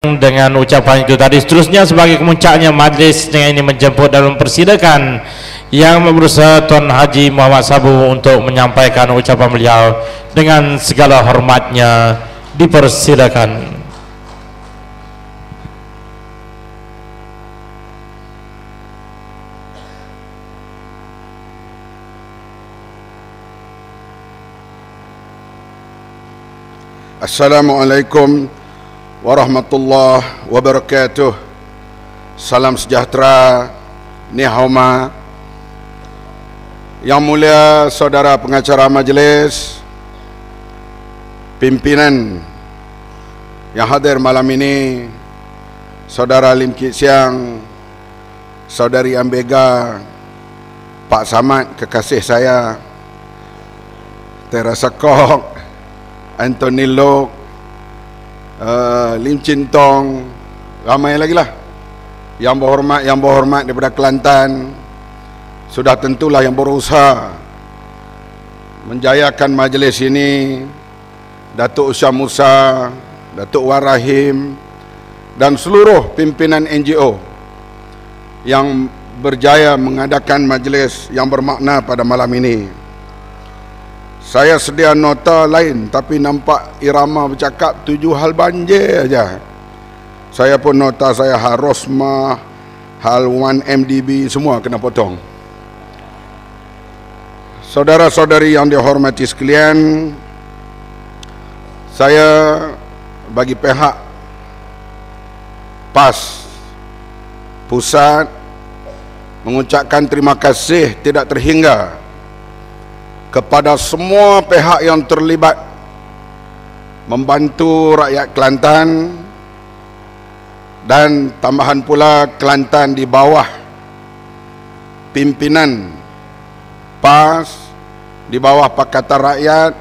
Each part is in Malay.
Dengan ucapan itu tadi, seterusnya sebagai kemuncaknya majlis dengan ini menjemput dan mempersilakan yang berusaha Tuan Haji Muhammad Sabu untuk menyampaikan ucapan beliau dengan segala hormatnya. Dipersilakan. Assalamualaikum warahmatullahi wabarakatuh. Salam sejahtera, ni hauma. Yang mulia saudara pengacara majlis, pimpinan yang hadir malam ini, saudara Lim Kit Siang, saudari Ambega, Pak Samad kekasih saya, Terasa Kok, Anthony Lok, Lim Chin Tong, ramai lagi lah yang berhormat daripada Kelantan. Sudah tentulah yang berusaha menjayakan majlis ini, Datuk Usha Musa, Datuk Wan Rahim, dan seluruh pimpinan NGO yang berjaya mengadakan majlis yang bermakna pada malam ini. Saya sedia nota lain, tapi nampak irama bercakap 7 hal banjir aja. Saya pun nota saya hal Rosmah, hal 1MDB, semua kena potong. Saudara-saudari yang dihormati sekalian, saya bagi pihak PAS Pusat mengucapkan terima kasih tidak terhingga kepada semua pihak yang terlibat membantu rakyat Kelantan, dan tambahan pula Kelantan di bawah pimpinan PAS, di bawah Pakatan Rakyat.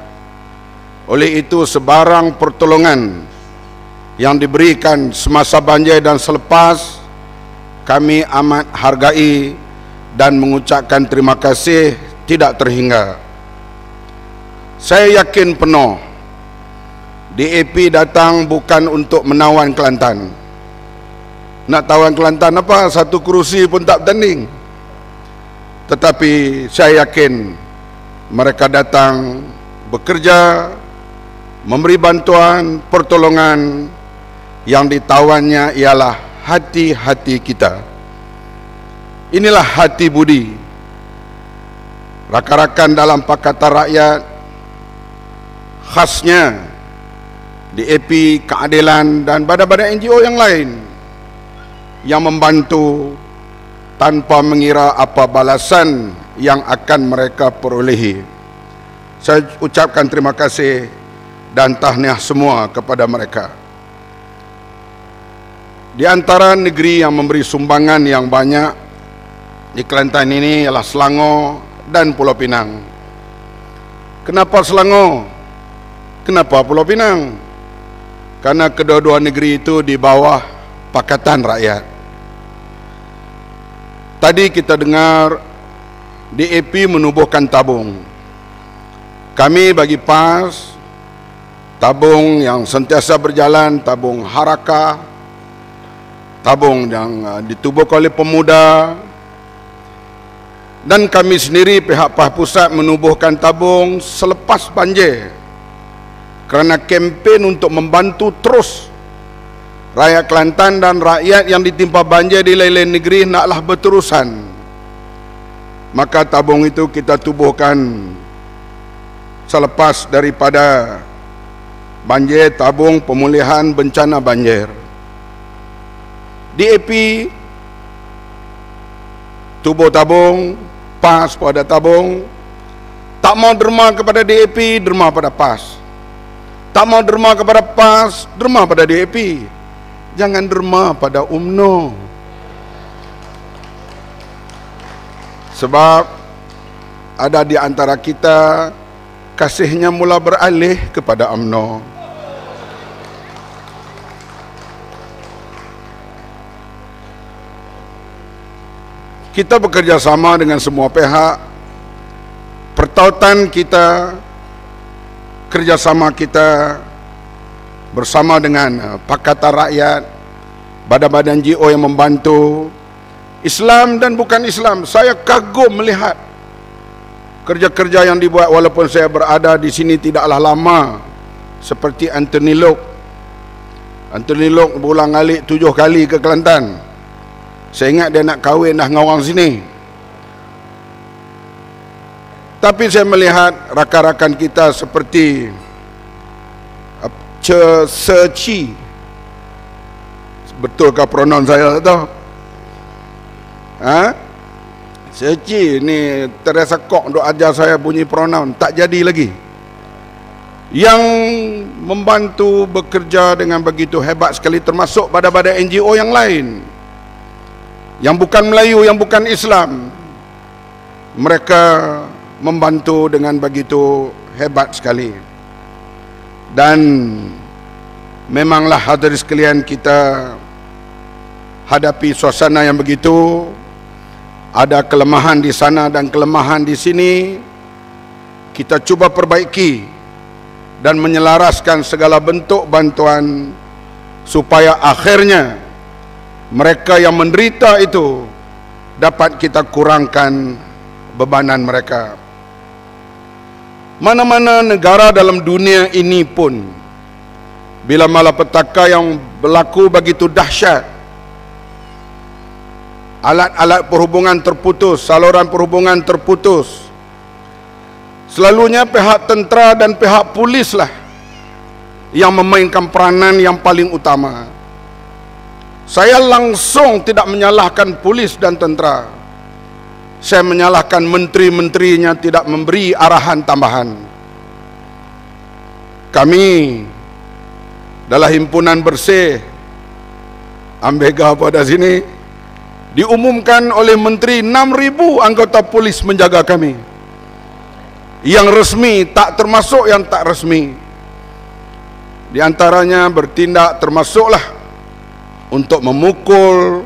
Oleh itu sebarang pertolongan yang diberikan semasa banjir dan selepas, kami amat hargai dan mengucapkan terima kasih tidak terhingga. Saya yakin penuh DAP datang bukan untuk menawan Kelantan. Nak tawan Kelantan apa? Satu kerusi pun tak bertanding. Tetapi saya yakin mereka datang bekerja, memberi bantuan, pertolongan. Yang ditawannya ialah hati-hati kita. Inilah hati budi. Rakan-rakan dalam Pakatan Rakyat, khasnya DAP, Keadilan dan badan-badan NGO yang lain yang membantu tanpa mengira apa balasan yang akan mereka perolehi. Saya ucapkan terima kasih dan tahniah semua kepada mereka. Di antara negeri yang memberi sumbangan yang banyak di Kelantan ini ialah Selangor dan Pulau Pinang. Kenapa Selangor? Kenapa Pulau Pinang? Karena kedua-dua negeri itu di bawah Pakatan Rakyat. Tadi kita dengar DAP menubuhkan tabung. Kami bagi PAS, tabung yang sentiasa berjalan, tabung Harakah, tabung yang ditubuhkan oleh pemuda, dan kami sendiri pihak PAS Pusat menubuhkan tabung selepas banjir, kerana kempen untuk membantu terus rakyat Kelantan dan rakyat yang ditimpa banjir di lain-lain negeri naklah berterusan. Maka tabung itu kita tubuhkan selepas daripada banjir, tabung pemulihan bencana banjir. DAP tubuh tabung, PAS pada tabung. Tak mau derma kepada DAP, derma pada PAS. Tak mau derma kepada PAS, derma pada DAP. Jangan derma pada UMNO. Sebab ada di antara kita kasihnya mula beralih kepada UMNO. Kita bekerjasama dengan semua pihak. Pertautan kita, kerjasama kita bersama dengan Pakatan Rakyat, badan-badan NGO yang membantu, Islam dan bukan Islam. Saya kagum melihat kerja-kerja yang dibuat walaupun saya berada di sini tidaklah lama, seperti Anthony Lok. Anthony Lok berulang-alik 7 kali ke Kelantan. Saya ingat dia nak kahwin dah dengan orang sini. Tapi saya melihat rakan-rakan kita seperti Seci, betulkah pronoun saya tak tahu? Seci ni Teresa Kok duk ajar saya bunyi pronoun, tak jadi lagi. Yang membantu bekerja dengan begitu hebat sekali, termasuk badan-badan NGO yang lain, yang bukan Melayu, yang bukan Islam. Mereka membantu dengan begitu hebat sekali. Dan memanglah hadirin sekalian, kita hadapi suasana yang begitu, ada kelemahan di sana dan kelemahan di sini. Kita cuba perbaiki dan menyelaraskan segala bentuk bantuan supaya akhirnya mereka yang menderita itu dapat kita kurangkan bebanan mereka. Mana-mana negara dalam dunia ini pun, bila malapetaka yang berlaku begitu dahsyat, alat-alat perhubungan terputus, saluran perhubungan terputus, selalunya pihak tentera dan pihak polis lah yang memainkan peranan yang paling utama. Saya langsung tidak menyalahkan polis dan tentera. Saya menyalahkan menteri-menterinya tidak memberi arahan tambahan. Kami dalam himpunan bersih Ambega pada sini diumumkan oleh menteri 6,000 anggota polis menjaga kami. Yang resmi, tak termasuk yang tak resmi. Di antaranya bertindak termasuklah untuk memukul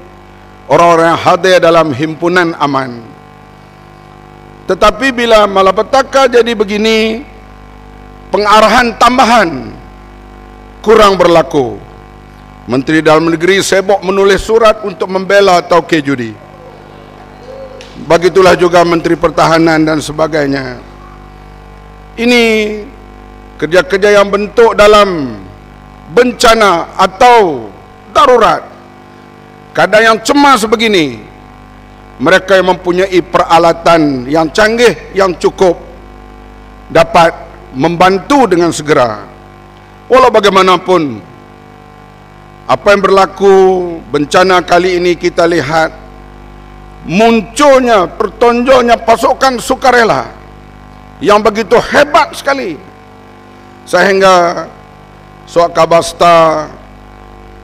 orang-orang yang hadir dalam himpunan aman. Tetapi bila malapetaka jadi begini, pengarahan tambahan kurang berlaku. Menteri Dalam Negeri sibuk menulis surat untuk membela tauke judi. Begitulah juga Menteri Pertahanan dan sebagainya. Ini kerja-kerja yang bentuk dalam bencana atau darurat. Kadang yang cemas begini, mereka yang mempunyai peralatan yang canggih, yang cukup, dapat membantu dengan segera. Walau bagaimanapun, apa yang berlaku bencana kali ini, kita lihat munculnya, pertonjolnya pasukan sukarela yang begitu hebat sekali, sehingga Suat Khabar Star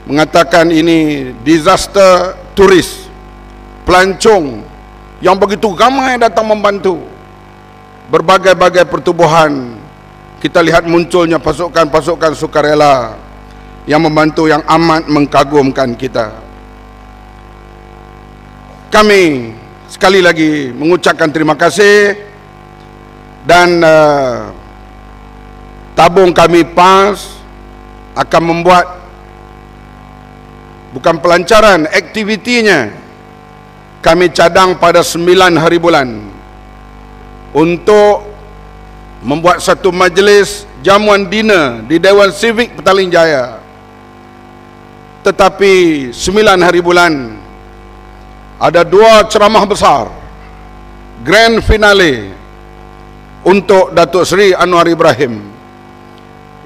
mengatakan ini disaster turis, pelancong yang begitu ramai datang membantu. Berbagai-bagai pertubuhan, kita lihat munculnya pasukan-pasukan sukarela yang membantu, yang amat mengkagumkan kita. Kami sekali lagi mengucapkan terima kasih, dan tabung kami PAS akan membuat bukan pelancaran, aktivitinya kami cadang pada 9 hari bulan untuk membuat satu majlis jamuan dinner di Dewan Civic Petaling Jaya. Tetapi 9 hari bulan ada 2 ceramah besar, grand finale untuk Datuk Seri Anwar Ibrahim,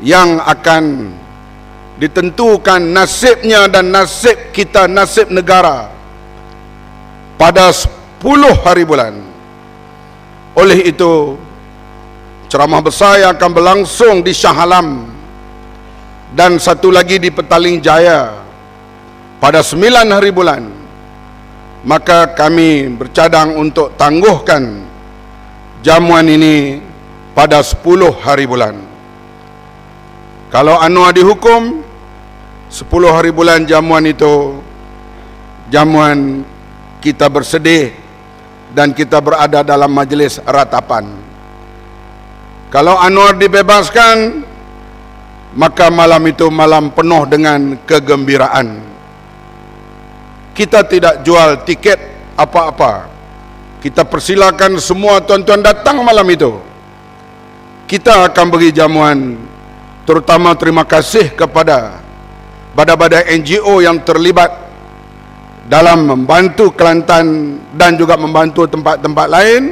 yang akan ditentukan nasibnya dan nasib kita, nasib negara, pada 10 hari bulan. Oleh itu, ceramah besar yang akan berlangsung di Shah Alam dan satu lagi di Petaling Jaya pada 9 hari bulan, maka kami bercadang untuk tangguhkan jamuan ini pada 10 hari bulan. Kalau Anwar dihukum, 10 hari bulan jamuan itu, jamuan kita bersedih dan kita berada dalam majlis ratapan. Kalau Anwar dibebaskan, maka malam itu malam penuh dengan kegembiraan. Kita tidak jual tiket apa-apa. Kita persilakan semua tuan-tuan datang malam itu. Kita akan beri jamuan, terutama terima kasih kepada badan-badan NGO yang terlibat dalam membantu Kelantan dan juga membantu tempat-tempat lain.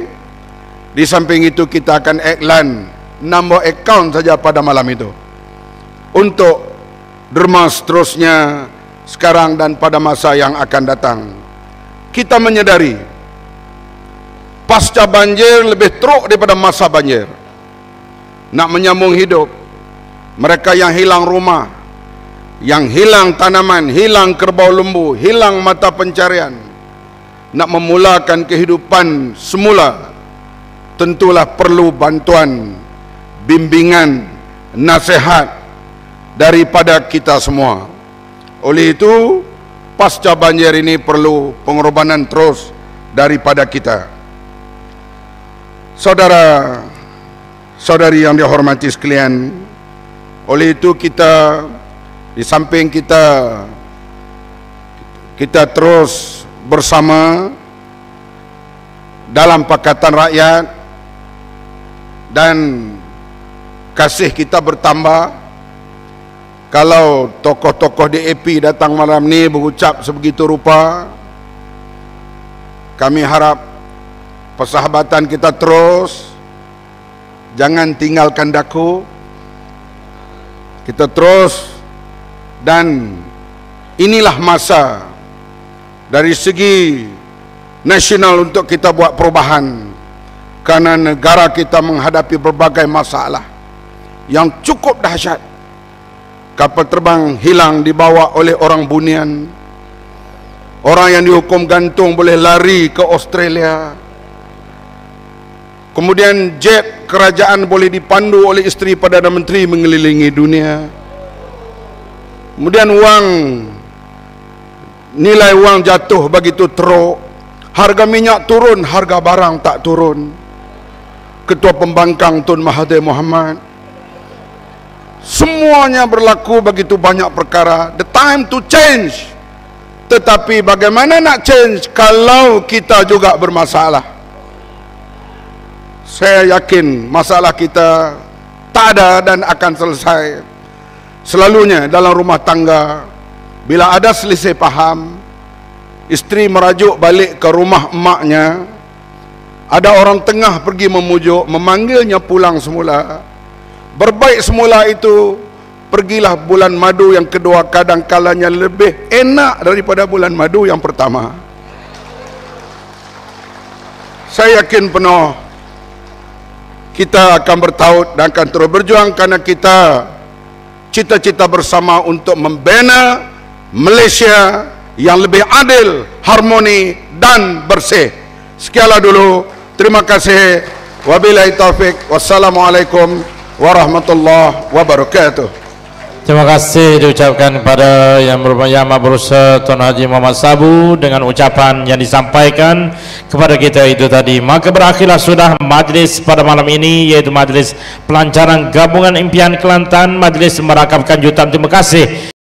Di samping itu kita akan iklan nombor akaun saja pada malam itu untuk derma seterusnya sekarang dan pada masa yang akan datang. Kita menyadari pasca banjir lebih teruk daripada masa banjir. Nak menyambung hidup mereka yang hilang rumah, yang hilang tanaman, hilang kerbau lembu, hilang mata pencarian, nak memulakan kehidupan semula, tentulah perlu bantuan, bimbingan, nasihat daripada kita semua. Oleh itu, pasca banjir ini perlu pengorbanan terus daripada kita. Saudara-saudari yang dihormati sekalian, oleh itu kita di samping kita terus bersama dalam Pakatan Rakyat dan kasih kita bertambah. Kalau tokoh-tokoh DAP datang malam ni berucap sebegitu rupa, kami harap persahabatan kita terus, jangan tinggalkan daku, kita terus. Dan inilah masa dari segi nasional untuk kita buat perubahan, karena negara kita menghadapi berbagai masalah yang cukup dahsyat. Kapal terbang hilang dibawa oleh orang bunian, orang yang dihukum gantung boleh lari ke Australia, kemudian jet kerajaan boleh dipandu oleh isteri Perdana Menteri mengelilingi dunia. Kemudian nilai wang jatuh begitu teruk, harga minyak turun, harga barang tak turun. Ketua Pembangkang Tun Mahathir Mohamad, semuanya berlaku begitu banyak perkara. The time to change. Tetapi bagaimana nak change kalau kita juga bermasalah? Saya yakin masalah kita tak ada dan akan selesai. Selalunya dalam rumah tangga, bila ada selisih faham, isteri merajuk balik ke rumah emaknya, ada orang tengah pergi memujuk, memanggilnya pulang semula. Berbaik semula itu, pergilah bulan madu yang kedua, kadang-kalanya lebih enak daripada bulan madu yang pertama. Saya yakin penuh kita akan bertaut dan akan terus berjuang, karena kita cita-cita bersama untuk membina Malaysia yang lebih adil, harmoni dan bersih. Sekianlah dulu. Terima kasih. Wabillahi taufik. Wassalamualaikum warahmatullahi wabarakatuh. Terima kasih diucapkan kepada Yang Berusaha Tuan Haji Muhammad Sabu dengan ucapan yang disampaikan kepada kita itu tadi. Maka berakhirlah sudah majlis pada malam ini, yaitu majlis pelancaran Gabungan Impian Kelantan. Majlis merakapkan jutaan terima kasih